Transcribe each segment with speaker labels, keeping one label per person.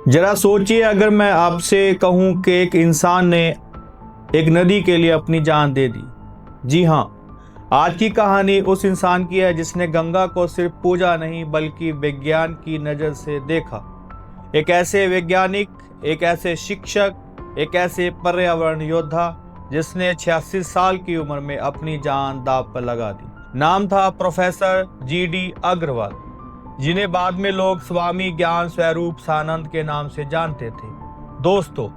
Speaker 1: जरा सोचिए, अगर मैं आपसे कहूं कि एक इंसान ने एक नदी के लिए अपनी जान दे दी। जी हाँ, आज की कहानी उस इंसान की है जिसने गंगा को सिर्फ पूजा नहीं बल्कि विज्ञान की नज़र से देखा। एक ऐसे वैज्ञानिक, एक ऐसे शिक्षक, एक ऐसे पर्यावरण योद्धा जिसने 86 साल की उम्र में अपनी जान दांव पर लगा दी। नाम था प्रोफेसर GD अग्रवाल, जिन्हें बाद में लोग स्वामी ज्ञान स्वरूप सानंद के नाम से जानते थे। दोस्तों,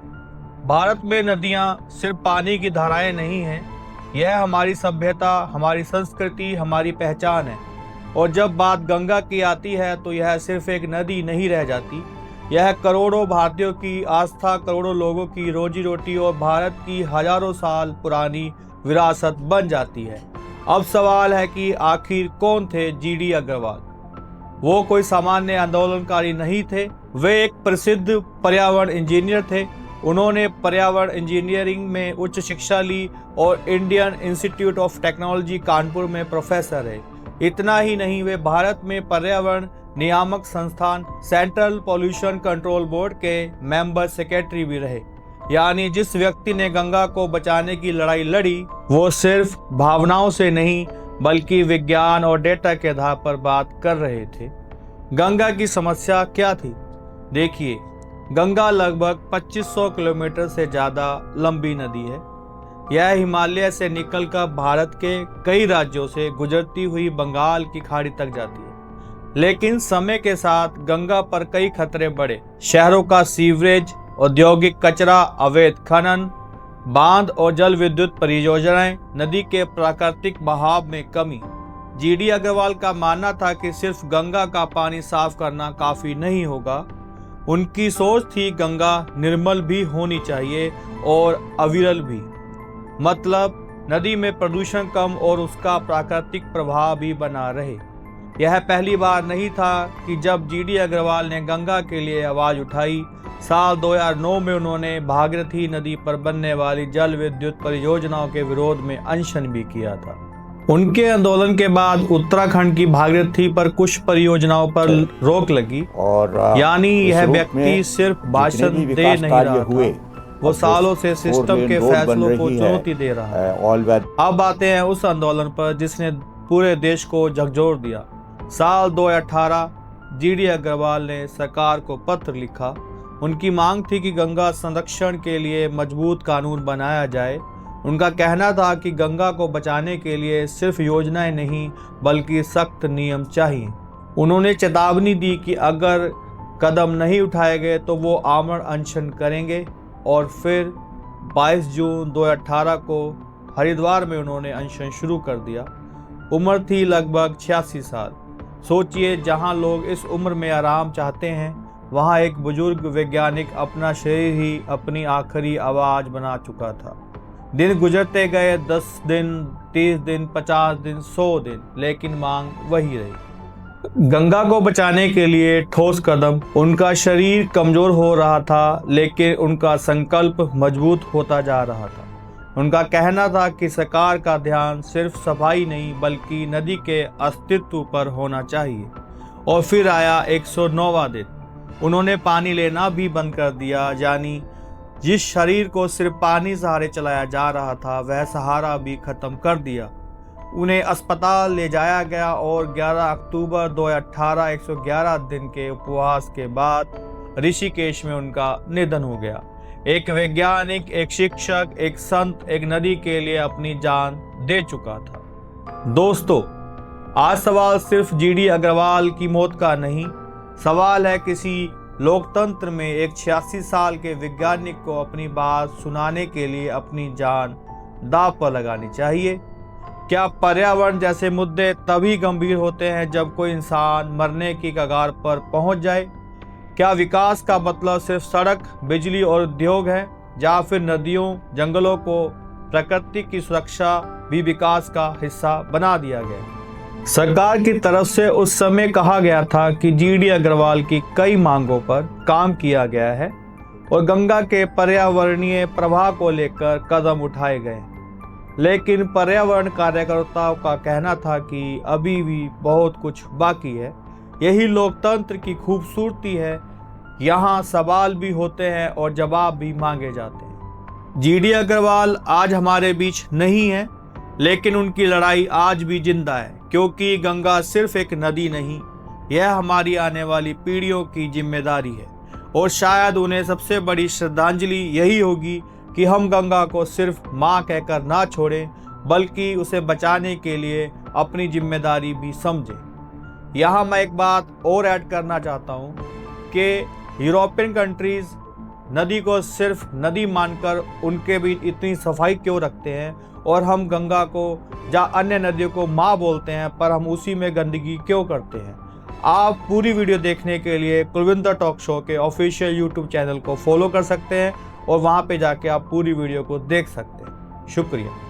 Speaker 1: भारत में नदियां सिर्फ पानी की धाराएं नहीं हैं, यह हमारी सभ्यता, हमारी संस्कृति, हमारी पहचान है। और जब बात गंगा की आती है तो यह सिर्फ एक नदी नहीं रह जाती, यह करोड़ों भारतीयों की आस्था, करोड़ों लोगों की रोजी रोटी और भारत की हजारों साल पुरानी विरासत बन जाती है। अब सवाल है कि आखिर कौन थे GD अग्रवाल? वो कोई सामान्य आंदोलनकारी नहीं थे, वे एक प्रसिद्ध पर्यावरण इंजीनियर थे। उन्होंने पर्यावरण इंजीनियरिंग में उच्च शिक्षा ली और Indian institute of technology Kanpur में प्रोफेसर रहे। इतना ही नहीं, वे भारत में पर्यावरण नियामक संस्थान सेंट्रल पॉल्यूशन कंट्रोल बोर्ड के मेंबर सेक्रेटरी भी रहे। यानी जिस व्यक्ति ने गंगा को बचाने की लड़ाई लड़ी, वो सिर्फ भावनाओं से नहीं बल्कि विज्ञान और डेटा के आधार पर बात कर रहे थे। गंगा की समस्या क्या थी? देखिए, गंगा लगभग 2500 किलोमीटर से ज़्यादा लंबी नदी है। यह हिमालय से निकलकर भारत के कई राज्यों से गुजरती हुई बंगाल की खाड़ी तक जाती है। लेकिन समय के साथ गंगा पर कई खतरे बढ़े। शहरों का सीवरेज, औद्योगिक कचरा, अवैध खनन, बांध और जल विद्युत परियोजनाएं, नदी के प्राकृतिक बहाव में कमी। GD अग्रवाल का मानना था कि सिर्फ गंगा का पानी साफ करना काफी नहीं होगा। उनकी सोच थी गंगा निर्मल भी होनी चाहिए और अविरल भी। मतलब नदी में प्रदूषण कम और उसका प्राकृतिक प्रभाव भी बना रहे। यह पहली बार नहीं था कि जब GD अग्रवाल ने गंगा के लिए आवाज उठाई। साल 2009 में उन्होंने भागीरथी नदी पर बनने वाली जल विद्युत परियोजनाओं के विरोध में अनशन भी किया था। उनके आंदोलन के बाद उत्तराखंड की भागीरथी पर कुछ परियोजनाओं पर रोक लगी। और यानी यह व्यक्ति सिर्फ भाषण दे नहीं रहा था, वो सालों से सिस्टम के फैसलों को चुनौती दे रहा है। अब आते हैं उस आंदोलन पर जिसने पूरे देश को झकझोर दिया। साल 2018 GD अग्रवाल ने सरकार को पत्र लिखा। उनकी मांग थी कि गंगा संरक्षण के लिए मजबूत कानून बनाया जाए। उनका कहना था कि गंगा को बचाने के लिए सिर्फ योजनाएं नहीं बल्कि सख्त नियम चाहिए। उन्होंने चेतावनी दी कि अगर कदम नहीं उठाए गए तो वो आमरण अनशन करेंगे। और फिर 22 जून 2018 को हरिद्वार में उन्होंने अनशन शुरू कर दिया। उम्र थी लगभग 86 साल। सोचिए, जहां लोग इस उम्र में आराम चाहते हैं, वहां एक बुजुर्ग वैज्ञानिक अपना शरीर ही अपनी आखिरी आवाज बना चुका था। दिन गुजरते गए, 10 दिन, 30 दिन, 50 दिन, 100 दिन, लेकिन मांग वही रही। गंगा को बचाने के लिए ठोस कदम। उनका शरीर कमजोर हो रहा था, लेकिन उनका संकल्प मजबूत होता जा रहा था। उनका कहना था कि सरकार का ध्यान सिर्फ सफाई नहीं बल्कि नदी के अस्तित्व पर होना चाहिए। और फिर आया 109वां दिन। उन्होंने पानी लेना भी बंद कर दिया। यानी जिस शरीर को सिर्फ पानी सहारे चलाया जा रहा था, वह सहारा भी खत्म कर दिया। उन्हें अस्पताल ले जाया गया और 11 अक्टूबर 2018 111 दिन के उपवास के बाद ऋषिकेश में उनका निधन हो गया। एक वैज्ञानिक, एक शिक्षक, एक संत, एक नदी के लिए अपनी जान दे चुका था। दोस्तों, आज सवाल सिर्फ GD अग्रवाल की मौत का नहीं, सवाल है किसी लोकतंत्र में एक 86 साल के वैज्ञानिक को अपनी बात सुनाने के लिए अपनी जान दांव पर लगानी चाहिए। क्या पर्यावरण जैसे मुद्दे तभी गंभीर होते हैं जब कोई इंसान मरने की कगार पर पहुंच जाए? क्या विकास का मतलब सिर्फ सड़क, बिजली और उद्योग है, या फिर नदियों, जंगलों को, प्रकृति की सुरक्षा भी विकास का हिस्सा बना दिया गया? सरकार की तरफ से उस समय कहा गया था कि GD अग्रवाल की कई मांगों पर काम किया गया है और गंगा के पर्यावरणीय प्रभाव को लेकर कदम उठाए गए। लेकिन पर्यावरण कार्यकर्ताओं का कहना था कि अभी भी बहुत कुछ बाकी है। यही लोकतंत्र की खूबसूरती है यहाँ सवाल भी होते हैं और जवाब भी मांगे जाते हैं। जीडी अग्रवाल आज हमारे बीच नहीं है, लेकिन उनकी लड़ाई आज भी जिंदा है, क्योंकि गंगा सिर्फ एक नदी नहीं, यह हमारी आने वाली पीढ़ियों की जिम्मेदारी है। और शायद उन्हें सबसे बड़ी श्रद्धांजलि यही होगी कि हम गंगा को सिर्फ माँ कहकर ना छोड़ें, बल्कि उसे बचाने के लिए अपनी जिम्मेदारी भी समझें। यहाँ मैं एक बात और ऐड करना चाहता हूँ कि यूरोपियन कंट्रीज नदी को सिर्फ नदी मानकर उनके बीच इतनी सफाई क्यों रखते हैं, और हम गंगा को या अन्य नदियों को माँ बोलते हैं, पर हम उसी में गंदगी क्यों करते हैं। आप पूरी वीडियो देखने के लिए कुलविंदर टॉक शो के ऑफिशियल यूट्यूब चैनल को फॉलो कर सकते हैं और वहाँ पे जाके आप पूरी वीडियो को देख सकते हैं। शुक्रिया।